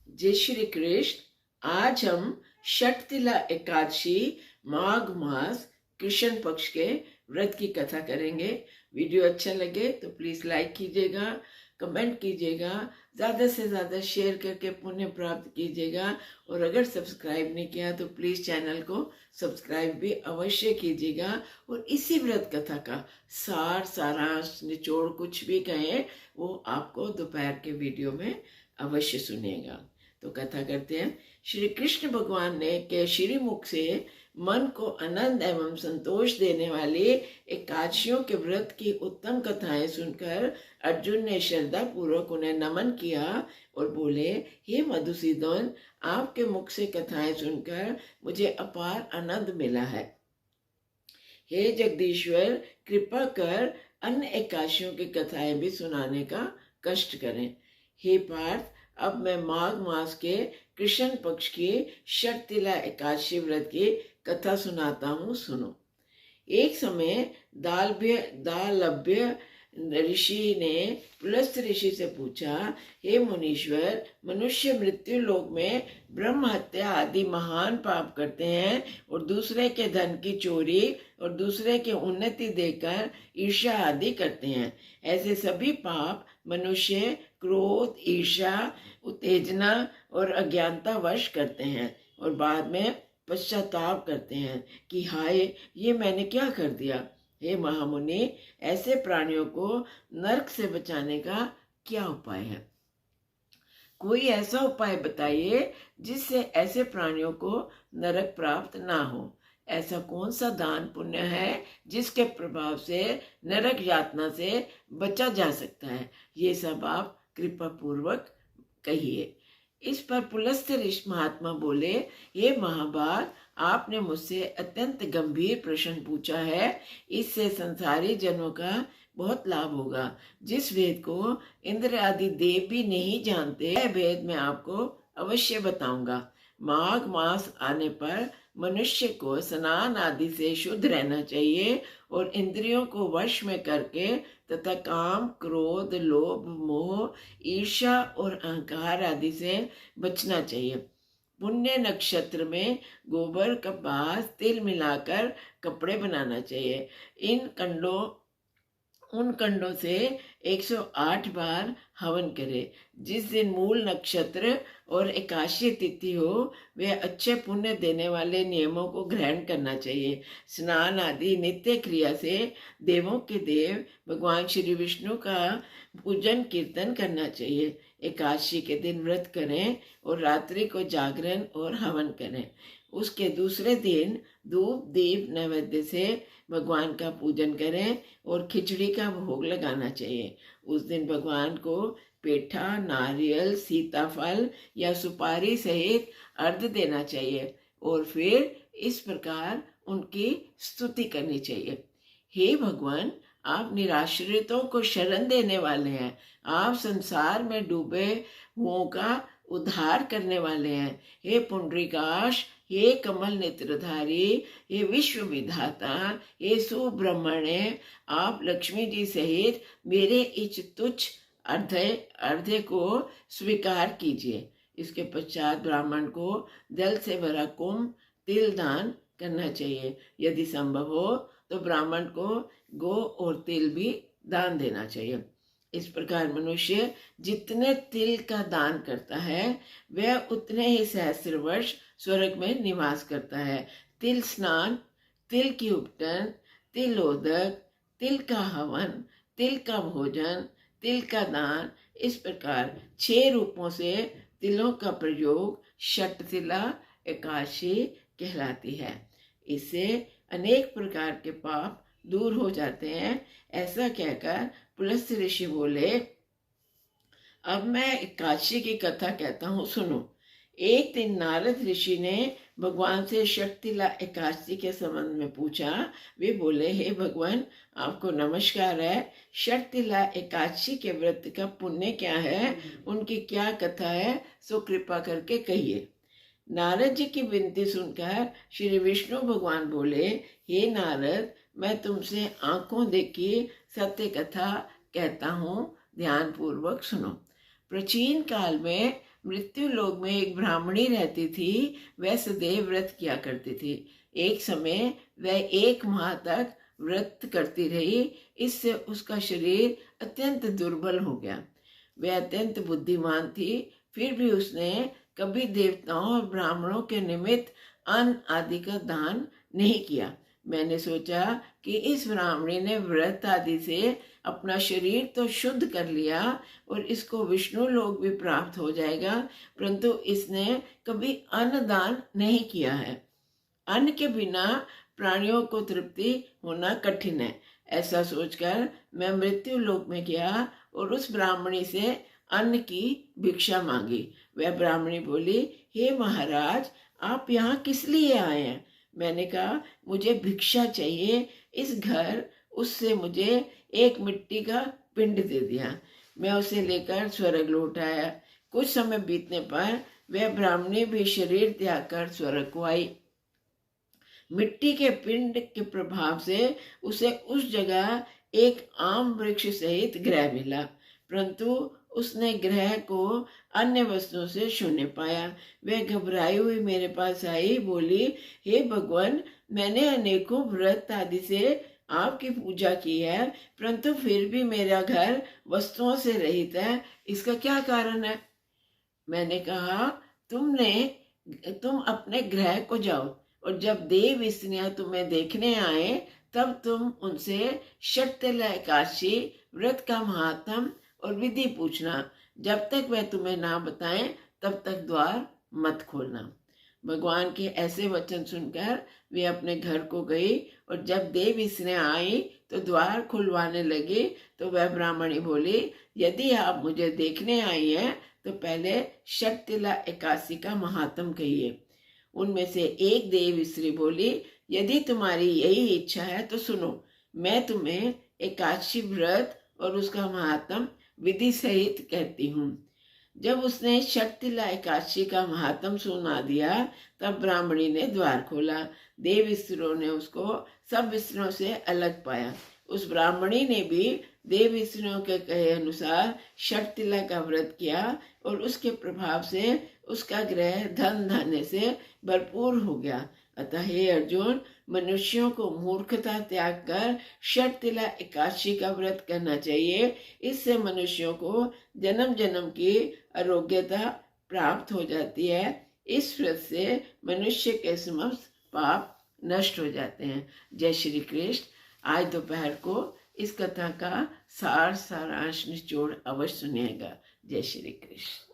जय श्री कृष्ण। आज हम षटतिला एकादशी माघ मास कृष्ण पक्ष के व्रत की कथा करेंगे। वीडियो अच्छा लगे तो प्लीज लाइक कीजिएगा, कमेंट कीजिएगा, ज़्यादा से ज़्यादा शेयर करके पुण्य प्राप्त कीजिएगा। और अगर सब्सक्राइब नहीं किया तो प्लीज़ चैनल को सब्सक्राइब भी अवश्य कीजिएगा। और इसी व्रत कथा का सारांश निचोड़ कुछ भी कहें वो आपको दोपहर के वीडियो में अवश्य सुनिएगा। तो कथा करते हैं। श्री कृष्ण भगवान ने केशरी मुख से मन को आनंद एवं संतोष देने वाले एकादशियों के व्रत की उत्तम कथाएं सुनकर अर्जुन ने श्रद्धा पूर्वक उन्हें नमन किया और बोले, हे मधुसूदन, आपके मुख से कथाएं सुनकर मुझे अपार आनंद मिला है। हे जगदीश्वर, कृपा कर अन्य एकादशियों की कथाएं भी सुनाने का कष्ट करें। हे पार्थ, अब मैं माघ मास के कृष्ण पक्ष की षटतिला एकादशी व्रत की कथा सुनाता हूँ, सुनो। एक समय दालभ्य ऋषि ने पुलस्त ऋषि से पूछा, हे मुनीश्वर, मनुष्य मृत्यु लोक में ब्रह्म हत्या आदि महान पाप करते हैं और दूसरे के धन की चोरी और दूसरे की उन्नति देकर ईर्ष्या आदि करते हैं। ऐसे सभी पाप मनुष्य क्रोध, ईर्ष्या, उत्तेजना और अज्ञानता वश करते हैं और बाद में पश्चाताप करते हैं कि हाय, ये मैंने क्या कर दिया। हे महामुनि, ऐसे प्राणियों को नरक से बचाने का क्या उपाय है? कोई ऐसा उपाय बताइए जिससे ऐसे प्राणियों को नरक प्राप्त ना हो। ऐसा कौन सा दान पुण्य है जिसके प्रभाव से नरक यातना से बचा जा सकता है? ये सब आप कृपा पूर्वक कहिए। इस पर पुलस्त ऋषि महात्मा बोले, हे महाभाग, आपने मुझसे अत्यंत गंभीर प्रश्न पूछा है। इससे संसारी जनों का बहुत लाभ होगा। जिस वेद को इंद्र आदि देव भी नहीं जानते, वह वेद मैं आपको अवश्य बताऊंगा। माघ मास आने पर मनुष्य को स्नान आदि से शुद्ध रहना चाहिए और इंद्रियों को वश में करके तथा काम, क्रोध, लोभ, मोह, ईर्ष्या और अहंकार आदि से बचना चाहिए। पुण्य नक्षत्र में गोबर, कपास, तिल मिलाकर कपड़े बनाना चाहिए। उन कंडों से 108 बार हवन करे। जिस दिन मूल नक्षत्र और एकादशी तिथि हो, वे अच्छे पुण्य देने वाले नियमों को ग्रहण करना चाहिए। स्नान आदि नित्य क्रिया से देवों के देव भगवान श्री विष्णु का पूजन कीर्तन करना चाहिए। एकादशी के दिन व्रत करें और रात्रि को जागरण और हवन करें। उसके दूसरे दिन धूप दीप नैवेद्य से भगवान का पूजन करें और खिचड़ी का भोग लगाना चाहिए। उस दिन भगवान को पेठा, नारियल, सीताफल या सुपारी सहित अर्घ्य देना चाहिए और फिर इस प्रकार उनकी स्तुति करनी चाहिए। हे भगवान, आप निराश्रितों को शरण देने वाले हैं। आप संसार में डूबे हुओं का उद्धार करने वाले हैं। हे पुंडरीकाक्ष, हे कमल नेत्रधारी, हे विश्व विधाता, हे सुब्रह्मण्य, आप लक्ष्मी जी सहित मेरे इस तुच्छ अर्घ्य को स्वीकार कीजिए। इसके पश्चात ब्राह्मण को जल से भरा कुंभ तिल दान करना चाहिए। यदि संभव हो तो ब्राह्मण को गो और तिल भी दान देना चाहिए। इस प्रकार मनुष्य जितने तिल का दान करता है वह उतने ही सहस्र वर्ष स्वर्ग में निवास करता है। तिल स्नान, तिल की उपटन, तिलोदक, तिल का हवन, तिल का भोजन, तिल का दान, इस प्रकार 6 रूपों से तिलों का प्रयोग षटतिला एकादशी कहलाती है। इससे अनेक प्रकार के पाप दूर हो जाते हैं। ऐसा कहकर पुलस्त ऋषि बोले, अब मैं एकादशी की कथा कहता हूँ, सुनो। एक दिन नारद ऋषि ने भगवान से षटतिला एकादशी के संबंध में पूछा। वे बोले, हे भगवान, आपको नमस्कार है। षटतिला एकादशी के व्रत का पुण्य क्या है, उनकी क्या कथा है, सो कृपा करके कहिए। नारद जी की विनती सुनकर श्री विष्णु भगवान बोले, हे नारद, मैं तुमसे आंखों देखी सत्य कथा कहता हूँ, ध्यान पूर्वक सुनो। प्राचीन काल में मृत्यु लोक में एक ब्राह्मणी रहती थी। वह सदैव व्रत किया करती थी। एक समय वह 1 माह तक व्रत करती रही। इससे उसका शरीर अत्यंत दुर्बल हो गया। वह अत्यंत बुद्धिमान थी, फिर भी उसने कभी देवताओं और ब्राह्मणों के निमित्त अन्न आदि का दान नहीं किया। मैंने सोचा कि इस ब्राह्मणी ने व्रत आदि से अपना शरीर तो शुद्ध कर लिया और इसको विष्णु लोक भी प्राप्त हो जाएगा, परंतु इसने कभी अन्न दान नहीं किया है। अन्न के बिना प्राणियों को तृप्ति होना कठिन है। ऐसा सोचकर मैं मृत्यु लोक में गया और उस ब्राह्मणी से अन्न की भिक्षा मांगी। वह ब्राह्मणी बोली, हे महाराज, आप यहाँ किस लिए आए हैं? मैंने कहा, मुझे भिक्षा चाहिए इस घर। उससे मुझे एक मिट्टी का पिंड दे दिया। मैं उसे लेकर स्वर्ग लौट आया। कुछ समय बीतने पर वह ब्राह्मणी भी शरीर त्याग कर स्वर्ग को आई। मिट्टी के पिंड के प्रभाव से उसे उस जगह एक आम वृक्ष सहित ग्रह मिला, परंतु उसने ग्रह को अन्य वस्तुओं से शून्य पाया। वह घबराई हुई मेरे पास आई, बोली, हे भगवान, मैंने अनेकों व्रत आदि से आपकी पूजा की है, परंतु फिर भी मेरा घर वस्तुओं से रहित है। इसका क्या कारण है? मैंने कहा, तुम अपने ग्रह को जाओ और जब देव स्त्रियां तुम्हें देखने आए तब तुम उनसे षटतिला एकादशी व्रत का महात्म और विधि पूछना। जब तक वह तुम्हें ना बताएं तब तक द्वार मत खोलना। भगवान के ऐसे वचन सुनकर वे अपने घर को गई और जब देव स्त्रियां आई तो द्वार खुलवाने लगी तो वह ब्राह्मणी बोली, यदि आप मुझे देखने आई हैं तो पहले षटतिला एकादशी का महात्म कहिए। उनमें से एक देव स्त्री बोली, यदि तुम्हारी यही इच्छा है तो सुनो, मैं तुम्हें एकादशी व्रत और उसका महात्म विधि सहित कहती हूँ। जब उसने षटतिला एकादशी का महात्म सुना दिया तब ब्राह्मणी ने द्वार खोला। देव स्त्रियों ने उसको सब स्त्रियों से अलग पाया। उस ब्राह्मणी ने भी देव स्त्रियों के कहे अनुसार षटतिला का व्रत किया और उसके प्रभाव से उसका ग्रह धन धान्य से भरपूर हो गया। अतः हे अर्जुन, मनुष्यों को मूर्खता त्याग कर षटतिला एकादशी का व्रत करना चाहिए। इससे मनुष्यों को जन्म जन्म की आरोग्यता प्राप्त हो जाती है। इस व्रत से मनुष्य के समस्त पाप नष्ट हो जाते हैं। जय श्री कृष्ण। आज दोपहर को इस कथा का सारांश निचोड़ अवश्य सुनिएगा। जय श्री कृष्ण।